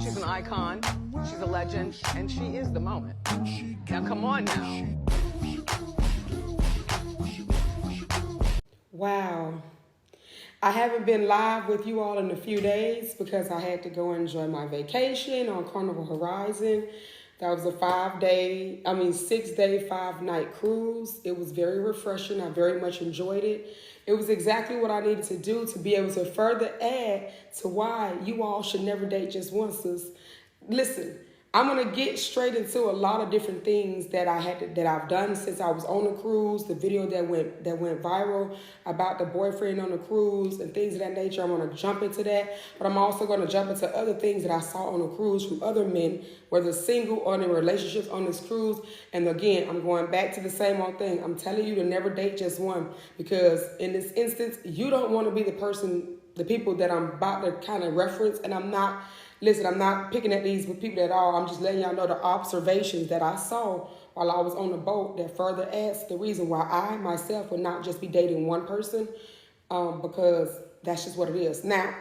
She's an icon, she's a legend, and she is the moment. Now come on now. Wow. I haven't been live with you all in a few days because I had to go enjoy my vacation on Carnival Horizon. That was a 6-day, 5-night cruise. It was very refreshing. I very much enjoyed it. It was exactly what I needed to do to be able to further add to why you all should never date just once, sis. Listen, I'm gonna get straight into a lot of different things that I've done since I was on the cruise. The video that went viral about the boyfriend on the cruise and things of that nature. I'm gonna jump into that, but I'm also gonna jump into other things that I saw on the cruise from other men, whether single or in relationships on this cruise. And again, I'm going back to the same old thing. I'm telling you to never date just one, because in this instance, you don't want to be the people that I'm about to kind of reference, and I'm not. Listen, I'm not picking at these with people at all. I'm just letting y'all know the observations that I saw while I was on the boat that further adds the reason why I, myself, would not just be dating one person, because that's just what it is. Now,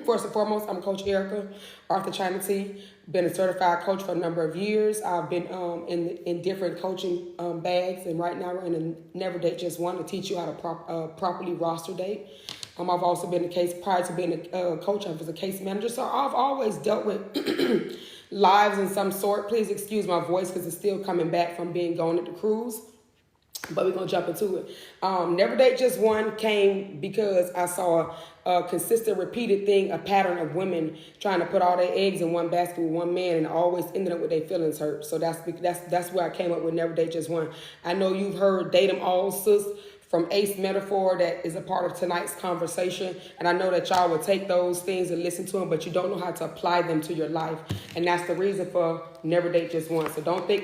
first and foremost, I'm Coach Erica Arthur China T. Been a certified coach for a number of years. I've been in different coaching bags, and right now we're in a Never Date Just One to teach you how to properly roster date. I've also been prior to being a coach, I was a case manager. So I've always dealt with lives in some sort. Please excuse my voice because it's still coming back from being gone at the cruise. But we're going to jump into it. Never Date Just One came because I saw a consistent, repeated thing, a pattern of women trying to put all their eggs in one basket with one man and always ended up with their feelings hurt. So that's where I came up with Never Date Just One. I know you've heard Date 'Em All, sis, from Ace Metaphor, that is a part of tonight's conversation. And I know that y'all will take those things and listen to them, but you don't know how to apply them to your life. And that's the reason for Never Date Just One. So don't think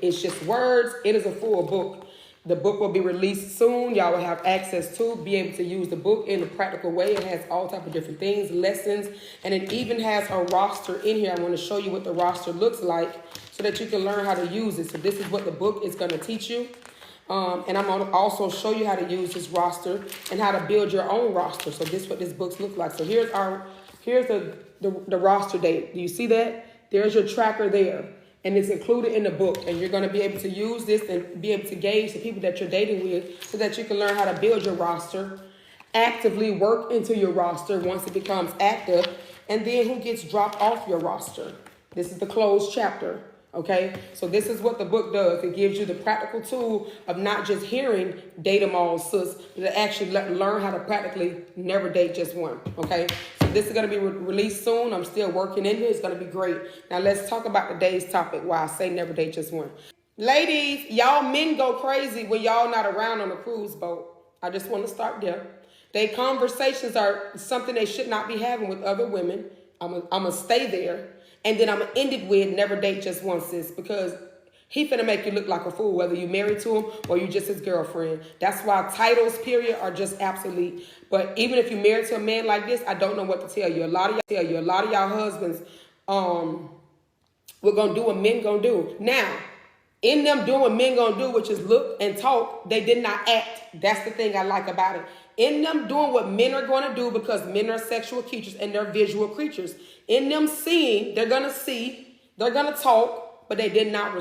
it's just words. It is a full book. The book will be released soon. Y'all will have access to be able to use the book in a practical way. It has all type of different things, lessons, and it even has a roster in here. I want to show you what the roster looks like so that you can learn how to use it. So this is what the book is going to teach you. And I'm going to also show you how to use this roster and how to build your own roster. So this is what this book looks like. So here's the roster date. Do you see that? There's your tracker there. And it's included in the book. And you're going to be able to use this and be able to gauge the people that you're dating with so that you can learn how to build your roster, actively work into your roster once it becomes active, and then who gets dropped off your roster. This is the closed chapter. Okay, so this is what the book does. It gives you the practical tool of not just hearing Date 'Em All, sis, but to actually learn how to practically never date just one. Okay, so this is going to be released soon. I'm still working in it. It's going to be great. Now let's talk about today's topic, why I say never date just one. Ladies, y'all men go crazy when y'all not around on a cruise boat. I just want to start there. Their conversations are something they should not be having with other women. I'm going to stay there. And then I'm going to end it with never date just one, sis, because he finna make you look like a fool, whether you married to him or you just his girlfriend. That's why titles, period, are just obsolete. But even if you're married to a man like this, I don't know what to tell you. A lot of y'all husbands, we're going to do what men going to do. Now, in them doing what men going to do, which is look and talk, they did not act. That's the thing I like about it. In them doing what men are going to do, because men are sexual creatures and they're visual creatures. In them seeing, they're going to see, they're going to talk, but they did not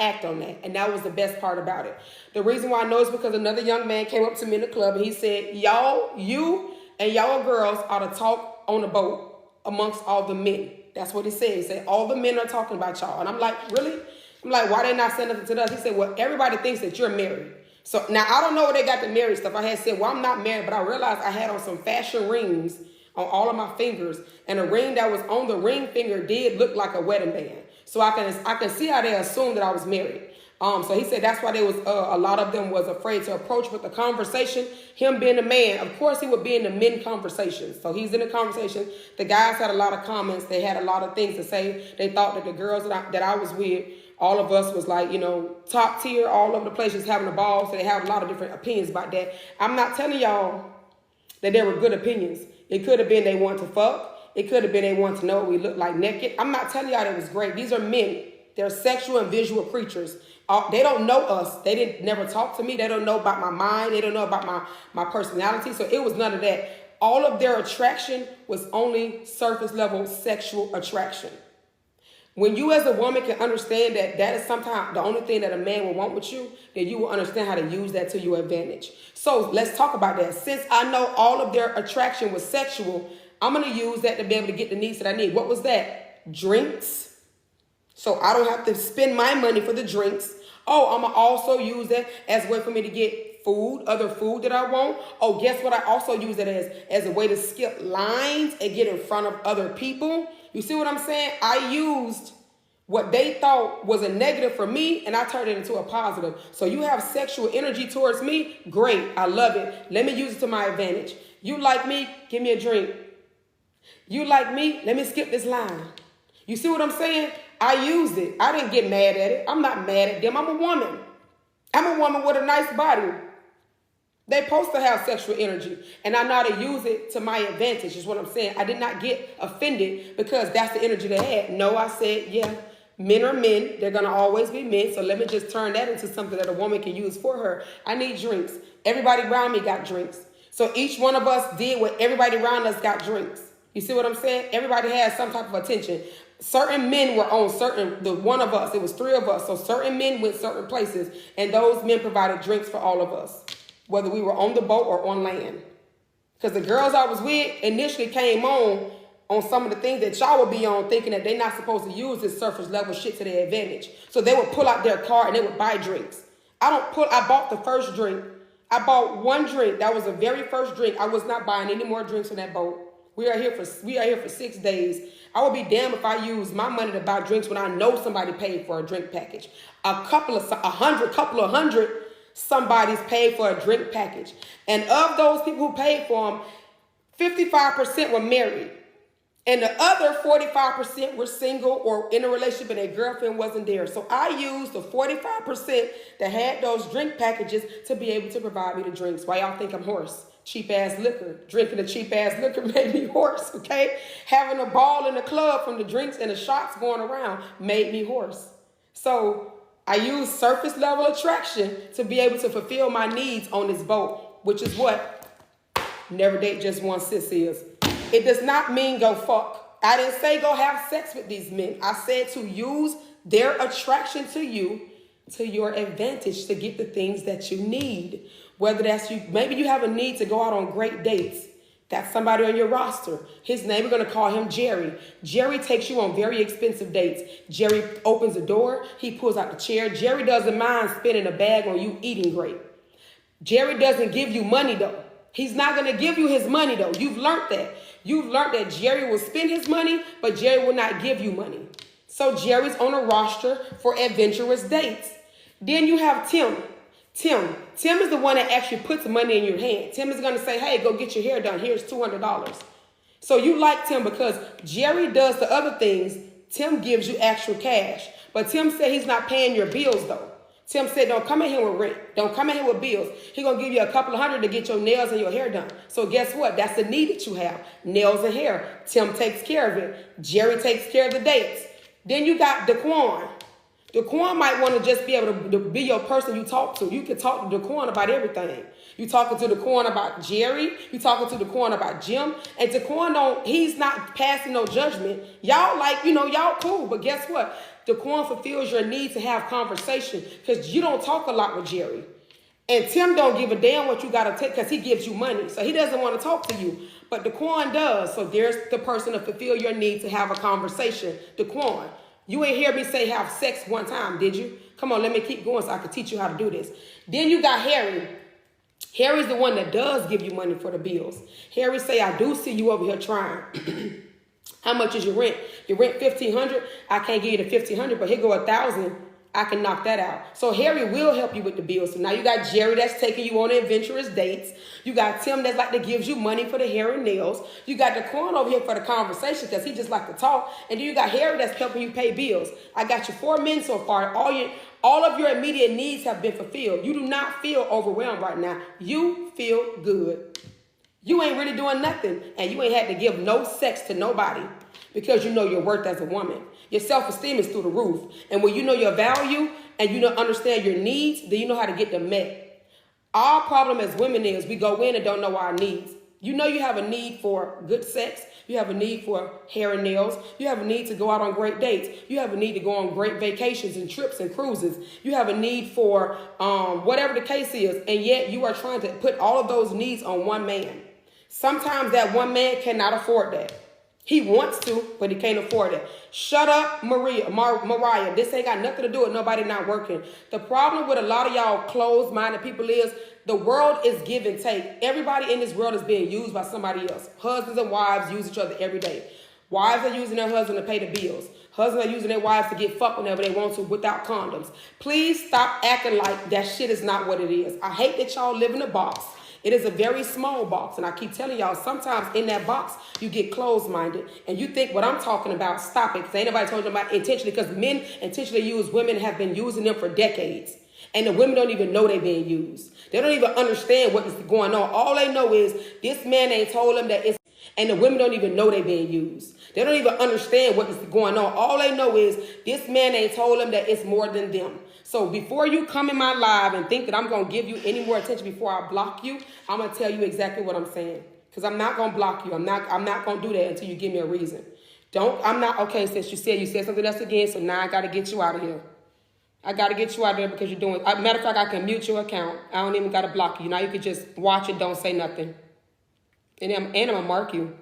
act on that. And that was the best part about it. The reason why I know is because another young man came up to me in the club and he said, you and y'all girls ought to talk on the boat amongst all the men. That's what he said. He said, all the men are talking about y'all. And I'm like, really? I'm like, why they not saying nothing to us? He said, well, everybody thinks that you're married. So now I don't know where they got the married stuff. I had said, well, I'm not married, but I realized I had on some fashion rings on all of my fingers, and a ring that was on the ring finger did look like a wedding band. So I can see how they assumed that I was married. So he said that's why they was a lot of them was afraid to approach with the conversation. Him being a man, of course, he would be in the men conversations. So he's in the conversation. The guys had a lot of comments. They had a lot of things to say. They thought that the girls that I was with, all of us was like, top tier, all over the place, just having a ball. So they have a lot of different opinions about that. I'm not telling y'all that there were good opinions. It could have been they want to fuck. It could have been they want to know what we look like naked. I'm not telling y'all that it was great. These are men. They're sexual and visual creatures. They don't know us. They never talk to me. They don't know about my mind. They don't know about my personality. So it was none of that. all of their attraction was only surface level sexual attraction. When you as a woman can understand that that is sometimes the only thing that a man will want with you, then you will understand how to use that to your advantage. So let's talk about that. Since I know all of their attraction was sexual, I'm going to use that to be able to get the needs that I need. What was that? Drinks. So I don't have to spend my money for the drinks. Oh, I'm going to also use that as a way for me to get food, other food that I want. Oh, guess what? I also use that as a way to skip lines and get in front of other people. You see what I'm saying? I used what they thought was a negative for me, and I turned it into a positive. So you have sexual energy towards me? Great. I love it. Let me use it to my advantage. You like me? Give me a drink. You like me? Let me skip this line. You see what I'm saying? I used it. I didn't get mad at it. I'm not mad at them. I'm a woman. I'm a woman with a nice body. They're supposed to have sexual energy, and I know how to use it to my advantage is what I'm saying. I did not get offended because that's the energy they had. No, I said, yeah, men are men. They're going to always be men, so let me just turn that into something that a woman can use for her. I need drinks. Everybody around me got drinks. So each one of us did what everybody around us got drinks. You see what I'm saying? Everybody has some type of attention. Certain men were on one of us, it was 3 of us. So certain men went certain places, and those men provided drinks for all of us, whether we were on the boat or on land. Because the girls I was with initially came on some of the things that y'all would be on, thinking that they're not supposed to use this surface level shit to their advantage. So they would pull out their car and they would buy drinks. I bought the first drink. I bought one drink. That was the very first drink. I was not buying any more drinks on that boat. We are here for 6 days. I would be damned if I use my money to buy drinks when I know somebody paid for a drink package. A couple of hundred, somebody's paid for a drink package. And of those people who paid for them, 55% were married. And the other 45% were single or in a relationship and their girlfriend wasn't there. So I used the 45% that had those drink packages to be able to provide me the drinks. Why y'all think I'm hoarse? Cheap ass liquor. Drinking the cheap ass liquor made me hoarse, okay? Having a ball in the club from the drinks and the shots going around made me hoarse. So I used surface level attraction to be able to fulfill my needs on this boat, which is what Never Date Just One Sis is. It does not mean go fuck. I didn't say go have sex with these men. I said to use their attraction to you to your advantage to get the things that you need. Whether that's you, maybe you have a need to go out on great dates. That's somebody on your roster. His name, we're going to call him Jerry. Jerry takes you on very expensive dates. Jerry opens the door. He pulls out the chair. Jerry doesn't mind spending a bag on you eating great. Jerry doesn't give you money, though. He's not going to give you his money, though. You've learned that. You've learned that Jerry will spend his money, but Jerry will not give you money. So Jerry's on a roster for adventurous dates. Then you have Tim. Tim is the one that actually puts money in your hand. Tim is going to say, hey, go get your hair done. Here's $200. So you like Tim because Jerry does the other things. Tim gives you actual cash. But Tim said he's not paying your bills, though. Tim said, don't come in here with rent. Don't come in here with bills. He's going to give you a couple of $100 to get your nails and your hair done. So guess what? That's the need that you have. Nails and hair. Tim takes care of it. Jerry takes care of the dates. Then you got Daquan. Daquan might want to just be able to be your person you talk to. You can talk to Daquan about everything. You talking to Daquan about Jerry. You talking to Daquan about Jim. And Daquan he's not passing no judgment. Y'all y'all cool. But guess what? Daquan fulfills your need to have conversation because you don't talk a lot with Jerry. And Tim don't give a damn what you got to take because he gives you money. So he doesn't want to talk to you. But Daquan does. So there's the person to fulfill your need to have a conversation. Daquan. You ain't hear me say have sex one time, did you? Come on, let me keep going so I can teach you how to do this. Then you got Harry. Harry's the one that does give you money for the bills. Harry say, I do see you over here trying. How much is your rent? Your rent $1,500. I can't give you the $1,500, but here go $1,000. I can knock that out. So Harry will help you with the bills. So now you got Jerry that's taking you on adventurous dates. You got Tim that's like to gives you money for the hair and nails. You got Daquan over here for the conversation because he just like to talk. And then you got Harry that's helping you pay bills. I got you 4 men so far. All of your immediate needs have been fulfilled. You do not feel overwhelmed right now. You feel good. You ain't really doing nothing. And you ain't had to give no sex to nobody because you know your worth as a woman. Your self-esteem is through the roof. And when you know your value and you don't understand your needs, then you know how to get them met. Our problem as women is we go in and don't know our needs. You know you have a need for good sex. You have a need for hair and nails. You have a need to go out on great dates. You have a need to go on great vacations and trips and cruises. You have a need for whatever the case is. And yet you are trying to put all of those needs on one man. Sometimes that one man cannot afford that. He wants to, but he can't afford it. Shut up, Mariah. This ain't got nothing to do with nobody not working. The problem with a lot of y'all closed-minded people is the world is give and take. Everybody in this world is being used by somebody else. Husbands and wives use each other every day. Wives are using their husband to pay the bills. Husbands are using their wives to get fucked whenever they want to without condoms. Please stop acting like that shit is not what it is. I hate that y'all live in a box. It is a very small box, and I keep telling y'all, sometimes in that box, you get closed-minded, and you think what I'm talking about, stop it, because ain't nobody told you about intentionally, because men intentionally use women, have been using them for decades, and the women don't even know they're being used. They don't even understand what is going on. All they know is this man ain't told them that it's, and the women don't even know they're being used. They don't even understand what is going on. All they know is this man ain't told them that it's more than them. So before you come in my live and think that I'm going to give you any more attention before I block you, I'm going to tell you exactly what I'm saying. Because I'm not going to block you. I'm not going to do that until you give me a reason. Okay, since you said something else again, so now I got to get you out of here. I got to get you out of there because you're doing, matter of fact, I can mute your account. I don't even got to block you. Now you can just watch it, don't say nothing. And I'm going to mark you.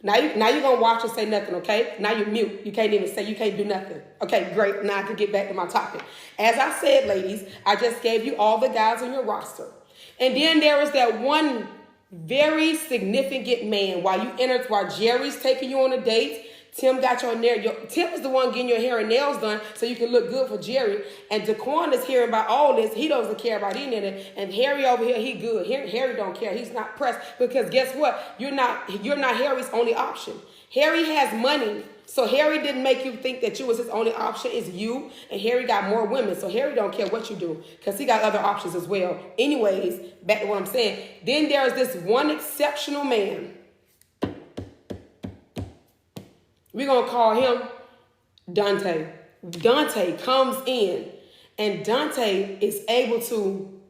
Now you're going to watch and say nothing, okay? Now you're mute. You can't even say, you can't do nothing. Okay, great. Now I can get back to my topic. As I said, ladies, I just gave you all the guys on your roster. And then there was that one very significant man while Jerry's taking you on a date. Tim got your nail. Tim is the one getting your hair and nails done so you can look good for Jerry. And Daquan is hearing about all this. He doesn't care about any of it. And Harry over here, he good. Harry don't care. He's not pressed because guess what? You're not Harry's only option. Harry has money. So Harry didn't make you think that you was his only option. It's you. And Harry got more women. So Harry don't care what you do because he got other options as well. Anyways, back to what I'm saying. Then there's this one exceptional man. We're going to call him Dante. Dante comes in and Dante is able to,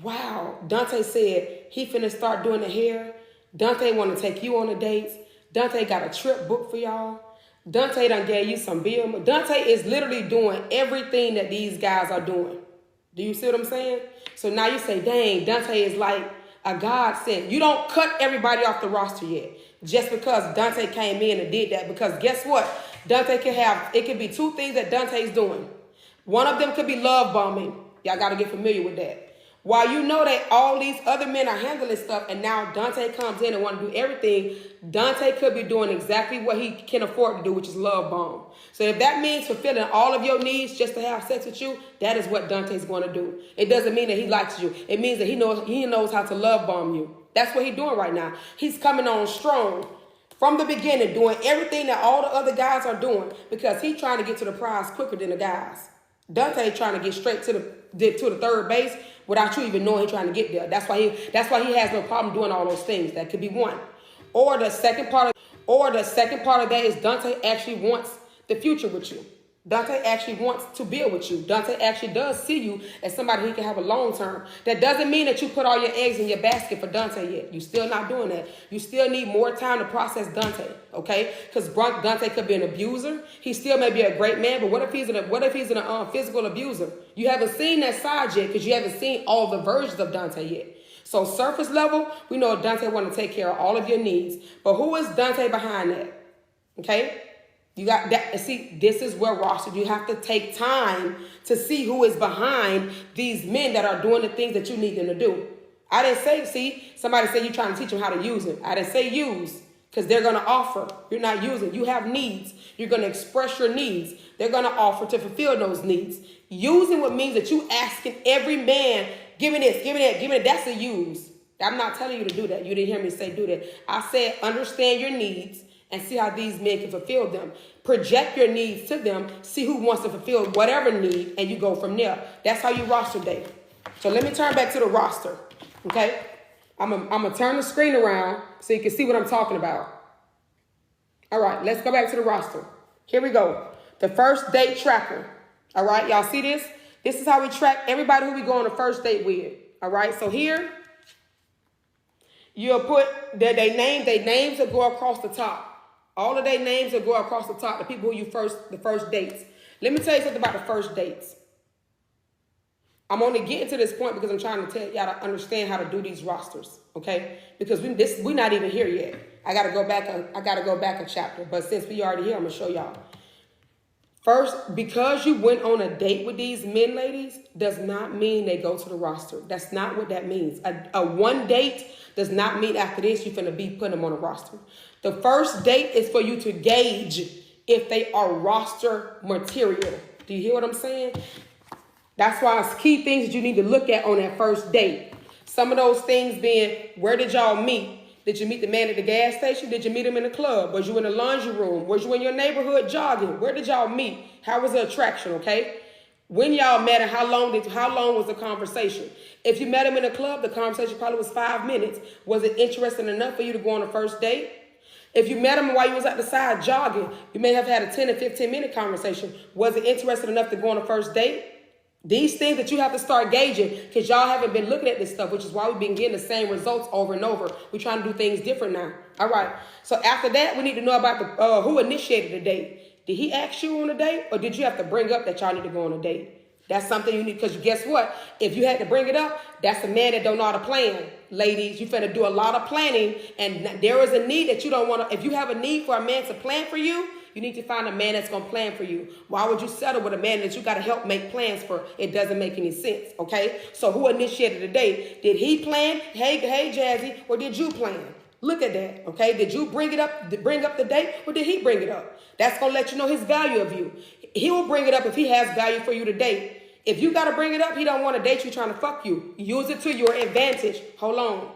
wow. Dante said he finna start doing the hair. Dante want to take you on the dates. Dante got a trip booked for y'all. Dante done gave you some bill. Dante is literally doing everything that these guys are doing. Do you see what I'm saying? So now you say, dang, Dante is like a godsend. You don't cut everybody off the roster yet. Just because Dante came in and did that. Because guess what? Dante it could be two things that Dante's doing. One of them could be love bombing. Y'all got to get familiar with that. While you know that all these other men are handling stuff and now Dante comes in and want to do everything, Dante could be doing exactly what he can afford to do, which is love bomb. So if that means fulfilling all of your needs just to have sex with you, that is what Dante's going to do. It doesn't mean that he likes you. It means that he knows how to love bomb you. That's what he's doing right now. He's coming on strong from the beginning, doing everything that all the other guys are doing because he's trying to get to the prize quicker than the guys. Dante trying to get straight to the third base without you even knowing he's trying to get there. That's why he has no problem doing all those things. That could be one. Or the second part of that is Dante actually wants the future with you. Dante actually wants to build with you. Dante actually does see you as somebody he can have a long term. That doesn't mean that you put all your eggs in your basket for Dante yet. You're still not doing that. You still need more time to process Dante, okay? Because Dante could be an abuser. He still may be a great man, but what if he's a physical abuser? You haven't seen that side yet because you haven't seen all the versions of Dante yet. So surface level, we know Dante want to take care of all of your needs. But who is Dante behind that? Okay? You got that. See, this is where roster. You have to take time to see who is behind these men that are doing the things that you need them to do. I didn't say, somebody said you're trying to teach them how to use it. I didn't say use because they're going to offer. You're not using. You have needs. You're going to express your needs. They're going to offer to fulfill those needs. Using what means that you asking every man, give me this, give me that, give me that. That's a use. I'm not telling you to do that. You didn't hear me say do that. I said understand your needs and see how these men can fulfill them. Project your needs to them. See who wants to fulfill whatever need, and you go from there. That's how you roster date. So let me turn back to the roster, okay? I'm going to turn the screen around so you can see what I'm talking about. All right, let's go back to the roster. Here we go. The first date tracker. All right, y'all see this? This is how we track everybody who we go on a first date with. All right, so here, You'll put their names will go across the top. All of their names will go across the top. The people who the first dates. Let me tell you something about the first dates. I'm only getting to this point because I'm trying to tell y'all to understand how to do these rosters, okay? Because we're not even here yet. I gotta go back a chapter. But since we already here, I'm gonna show y'all. First, because you went on a date with these men, ladies, does not mean they go to the roster. That's not what that means. A one date does not mean after this you're finna be putting them on a roster. The first date is for you to gauge if they are roster material. Do you hear what I'm saying? That's why it's key things that you need to look at on that first date. Some of those things being, where did y'all meet? Did you meet the man at the gas station? Did you meet him in the club? Was you in the laundry room? Was you in your neighborhood jogging? Where did y'all meet? How was the attraction, okay? When y'all met and how long was the conversation? If you met him in a club, the conversation probably was 5 minutes. Was it interesting enough for you to go on a first date? If you met him while you was at the side jogging, you may have had a 10 or 15-minute conversation. Was it interesting enough to go on a first date? These things that you have to start gauging, because y'all haven't been looking at this stuff, which is why we've been getting the same results over and over. We're trying to do things different now. All right. So after that, we need to know about who initiated the date. Did he ask you on a date, or did you have to bring up that y'all need to go on a date? That's something you need, because guess what? If you had to bring it up, that's a man that don't know how to plan. Ladies, you finna do a lot of planning, and there is a need that you don't want to. If you have a need for a man to plan for you, you need to find a man that's going to plan for you. Why would you settle with a man that you got to help make plans for? It doesn't make any sense, okay? So who initiated the date? Did he plan? Hey, Jazzy, or did you plan? Look at that, okay? Did you bring up the date, or did he bring it up? That's going to let you know his value of you. He will bring it up if he has value for you to date. If you got to bring it up, he don't want to date you trying to fuck you. Use it to your advantage. Hold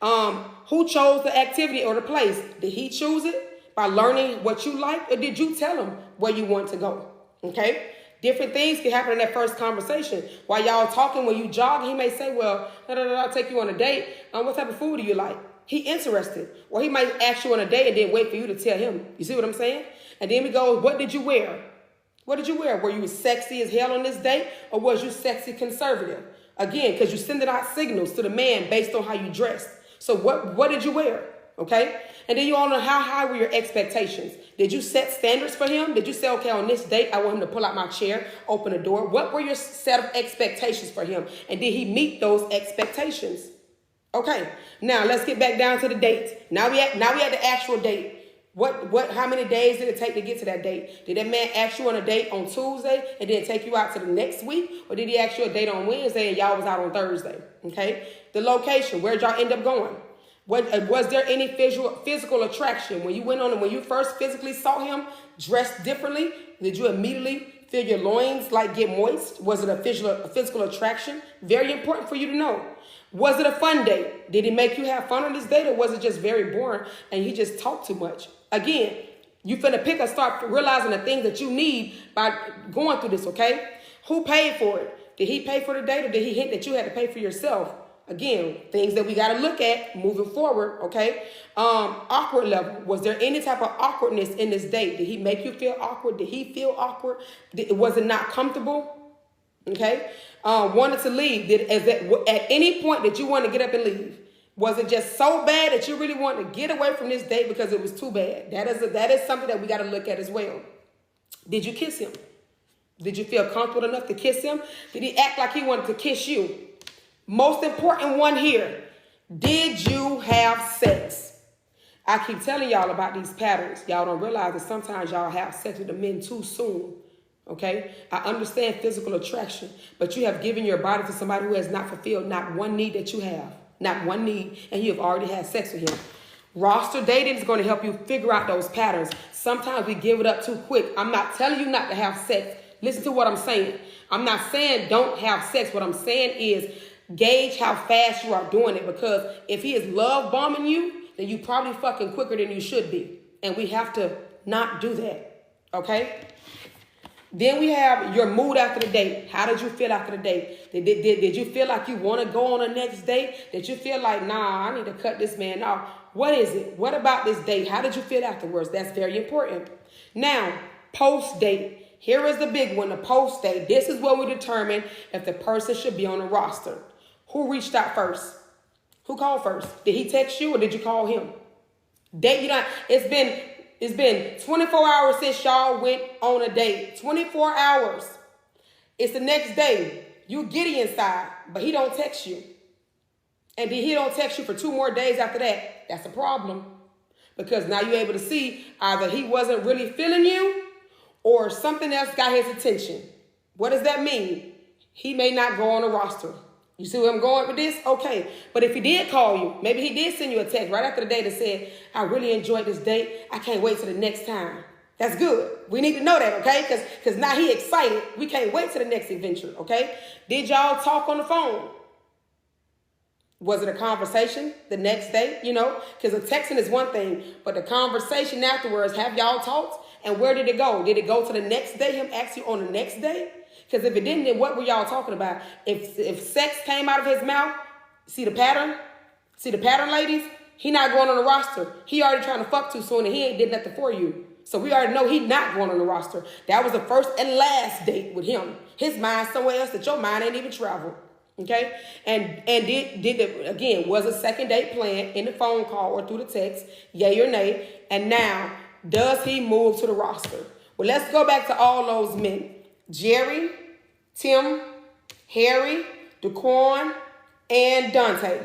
on. Who chose the activity or the place? Did he choose it by learning what you like, or did you tell him where you want to go? Okay? Different things can happen in that first conversation. While y'all talking, when you jog, he may say, well, I'll take you on a date. What type of food do you like? He interested. Or he might ask you on a date and then wait for you to tell him. You see what I'm saying? And then we go, what did you wear? What did you wear? Were you sexy as hell on this date, or was you sexy conservative? Again, because you're sending out signals to the man based on how you dressed. So what did you wear? Okay? And then you all know, how high were your expectations? Did you set standards for him? Did you say, okay, on this date, I want him to pull out my chair, open the door? What were your set of expectations for him? And did he meet those expectations? Okay, now let's get back down to the dates. Now we at the actual date. How many days did it take to get to that date? Did that man ask you on a date on Tuesday and then take you out to the next week? Or did he ask you a date on Wednesday and y'all was out on Thursday? Okay, the location, where'd y'all end up going? Was there any physical attraction? When you first physically saw him dressed differently, did you immediately feel your loins get moist? Was it a physical attraction? Very important for you to know. Was it a fun date? Did he make you have fun on this date, or was it just very boring and he just talked too much? Again, you finna start realizing the things that you need by going through this, okay? Who paid for it? Did he pay for the date, or did he hint that you had to pay for yourself? Again, things that we got to look at moving forward, okay? Awkward level. Was there any type of awkwardness in this date? Did he make you feel awkward? Did he feel awkward? Was it not comfortable? Okay? Wanted to leave. At any point did you want to get up and leave? Was it just so bad that you really wanted to get away from this date because it was too bad? That is something that we got to look at as well. Did you kiss him? Did you feel comfortable enough to kiss him? Did he act like he wanted to kiss you? Most important one here. Did you have sex? I keep telling y'all about these patterns. Y'all don't realize that sometimes y'all have sex with the men too soon. Okay? I understand physical attraction, but you have given your body to somebody who has not fulfilled not one need that you have. Not one need, and you have already had sex with him. Roster dating is going to help you figure out those patterns. Sometimes we give it up too quick. I'm not telling you not to have sex. Listen to what I'm saying. I'm not saying don't have sex. What I'm saying is gauge how fast you are doing it, because if he is love bombing you, then you probably fucking quicker than you should be. And we have to not do that. Okay? Then we have your mood after the date. How did you feel after the date? Did you feel like you want to go on the next date? Did you feel like, nah, I need to cut this man off? What is it? What about this date? How did you feel afterwards? That's very important. Now, post-date. Here is the big one, the post-date. This is where we determine if the person should be on the roster. Who reached out first? Who called first? Did he text you or did you call him? Date you not. It's been 24 hours since y'all went on a date. 24 hours. It's the next day. You giddy inside, but he don't text you. And then he don't text you for 2 more days after that. That's a problem. Because now you're able to see either he wasn't really feeling you or something else got his attention. What does that mean? He may not go on a roster. You see where I'm going with this? Okay. But if he did call you, maybe he did send you a text right after the date that said, I really enjoyed this date. I can't wait till the next time. That's good. We need to know that, okay? Because now he excited. We can't wait till the next adventure, okay? Did y'all talk on the phone? Was it a conversation the next day? You know, because the texting is one thing, but the conversation afterwards, have y'all talked? And where did it go? Did it go to the next day, him ask you on the next day? Because if it didn't, then what were y'all talking about? If sex came out of his mouth, see the pattern? See the pattern, ladies? He not going on the roster. He already trying to fuck too soon and he ain't did nothing for you. So we already know he not going on the roster. That was the first and last date with him. His mind somewhere else that your mind ain't even traveled. Okay? And did it, again, was a second date planned in the phone call or through the text, yay or nay? And now, does he move to the roster? Well, let's go back to all those men. Jerry, Tim, Harry, Daquan, and Dante.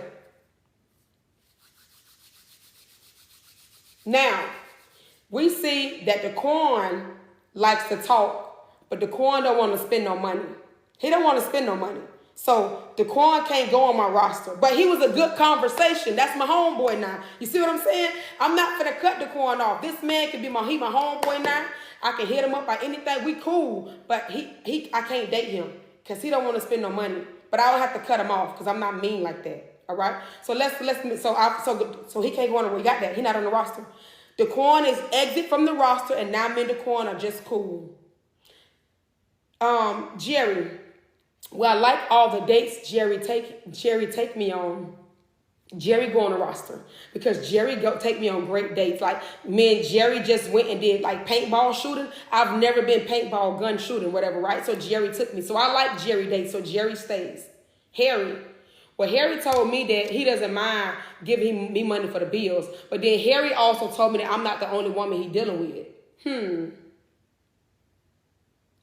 Now, we see that Daquan likes to talk, but Daquan don't want to spend no money. He don't want to spend no money. So Daquan can't go on my roster. But he was a good conversation. That's my homeboy now. You see what I'm saying? I'm not finna cut Daquan off. This man can be my homeboy now. I can hit him up by anything. We cool. But I can't date him because he don't want to spend no money. But I don't have to cut him off because I'm not mean like that. All right? So so he can't go on. We got that. He not on the roster. Daquan is exit from the roster, and now me and Daquan are just cool. Jerry. Well, I like all the dates Jerry take me on. Jerry go on the roster because Jerry take me on great dates. Like me and Jerry just went and did like paintball shooting. I've never been paintball gun shooting, whatever, right? So Jerry took me. So I like Jerry dates. So Jerry stays. Harry. Well, Harry told me that he doesn't mind giving me money for the bills. But then Harry also told me that I'm not the only woman he dealing with.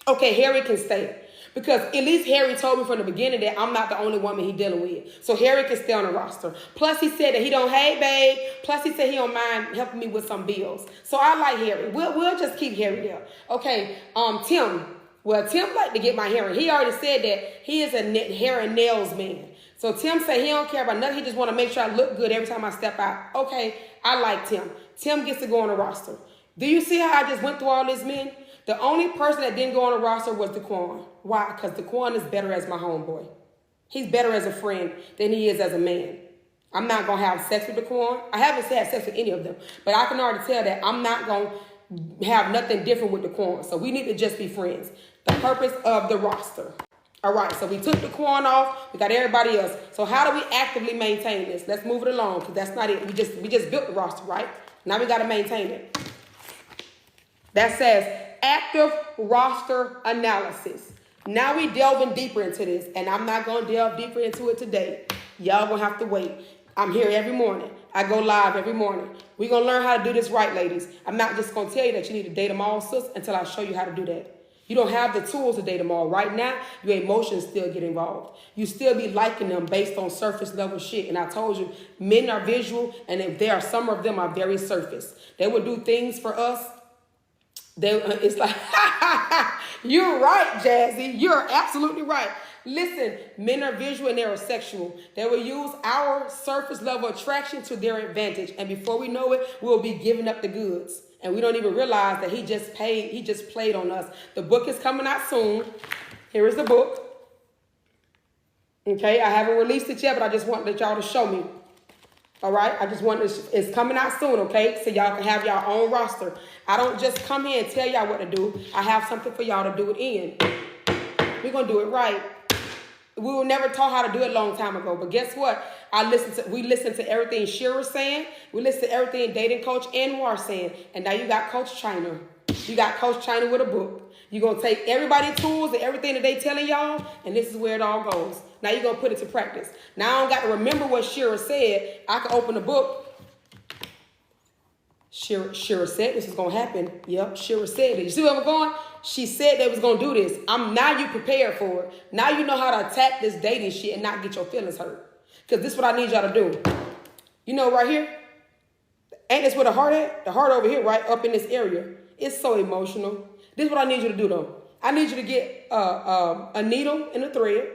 Okay, Harry can stay. Because at least Harry told me from the beginning that I'm not the only woman he dealing with. So Harry can stay on the roster. Plus he said that he don't, hey babe. Plus he said he don't mind helping me with some bills. So I like Harry. We'll just keep Harry there. Okay, Tim. Well, Tim like to get my hair. He already said that he is a hair and nails man. So Tim said he don't care about nothing. He just want to make sure I look good every time I step out. Okay, I like Tim. Tim gets to go on the roster. Do you see how I just went through all these men? The only person that didn't go on the roster was Daquan. Why? Because Daquan is better as my homeboy. He's better as a friend than he is as a man. I'm not going to have sex with Daquan. I haven't had sex with any of them. But I can already tell that I'm not going to have nothing different with Daquan. So we need to just be friends. The purpose of the roster. All right, so we took Daquan off. We got everybody else. So how do we actively maintain this? Let's move it along because that's not it. We just built the roster, right? Now we got to maintain it. That says active roster analysis. Now we delving deeper into this, and I'm not going to delve deeper into it today. Y'all going to have to wait. I'm here every morning. I go live every morning. We're going to learn how to do this right, ladies. I'm not just going to tell you that you need to date them all, sis, until I show you how to do that. You don't have the tools to date them all. Right now, your emotions still get involved. You still be liking them based on surface level shit. And I told you, men are visual, and if there are some of them are very surface. They will do things for us. It's like, you're right, Jazzy. You're absolutely right. Listen, men are visual and they are sexual. They will use our surface level attraction to their advantage. And before we know it, we'll be giving up the goods. And we don't even realize that he just played on us. The book is coming out soon. Here is the book. Okay, I haven't released it yet, but I just want y'all to show me. All right, it's coming out soon, okay? So y'all can have your own roster. I don't just come here and tell y'all what to do. I have something for y'all to do it in. We're going to do it right. We were never taught how to do it a long time ago. But guess what? We listened to everything Shira saying. We listened to everything Dating Coach Anwar saying. And now you got Coach China. You got Coach China with a book. You're going to take everybody's tools and everything that they telling y'all, and this is where it all goes. Now you're going to put it to practice. Now I don't got to remember what Shira said. I can open the book. Shira said this was going to happen. Yep, Shira said it. You see where I'm going? She said they was going to do this. Now you prepared for it. Now you know how to attack this dating shit and not get your feelings hurt. Because this is what I need y'all to do. You know right here? Ain't this where the heart at? The heart over here, right up in this area. It's so emotional. This is what I need you to do, though. I need you to get a needle and a thread.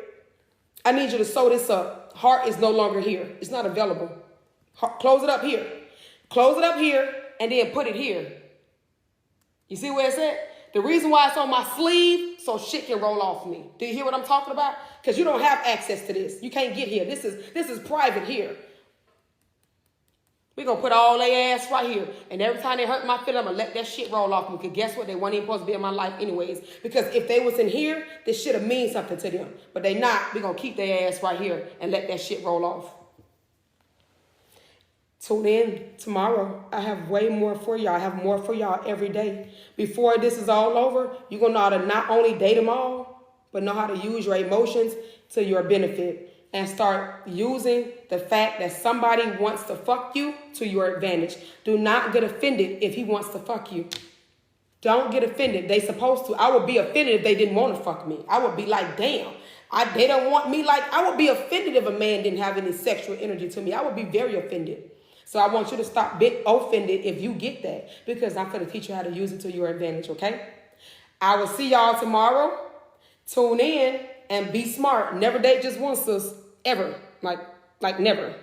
I need you to sew this up. Heart is no longer here. It's not available. Close it up here. Close it up here, and then put it here. You see where it's at? The reason why it's on my sleeve, so shit can roll off me. Do you hear what I'm talking about? Because you don't have access to this. You can't get here. This is private here. We're going to put all their ass right here. And every time they hurt my feelings, I'm going to let that shit roll off me. Because guess what? They weren't even supposed to be in my life anyways. Because if they was in here, this shit would mean something to them. But they not. We're going to keep their ass right here and let that shit roll off. Tune in tomorrow. I have way more for y'all. I have more for y'all every day. Before this is all over, you're going to know how to not only date them all, but know how to use your emotions to your benefit. And start using the fact that somebody wants to fuck you to your advantage. Do not get offended if he wants to fuck you. Don't get offended. They supposed to. I would be offended if they didn't want to fuck me. I would be like, damn. They don't want me like... I would be offended if a man didn't have any sexual energy to me. I would be very offended. So I want you to stop being offended if you get that. Because I'm going to teach you how to use it to your advantage, okay? I will see y'all tomorrow. Tune in and be smart. Never date just once, sis. Ever. Like never.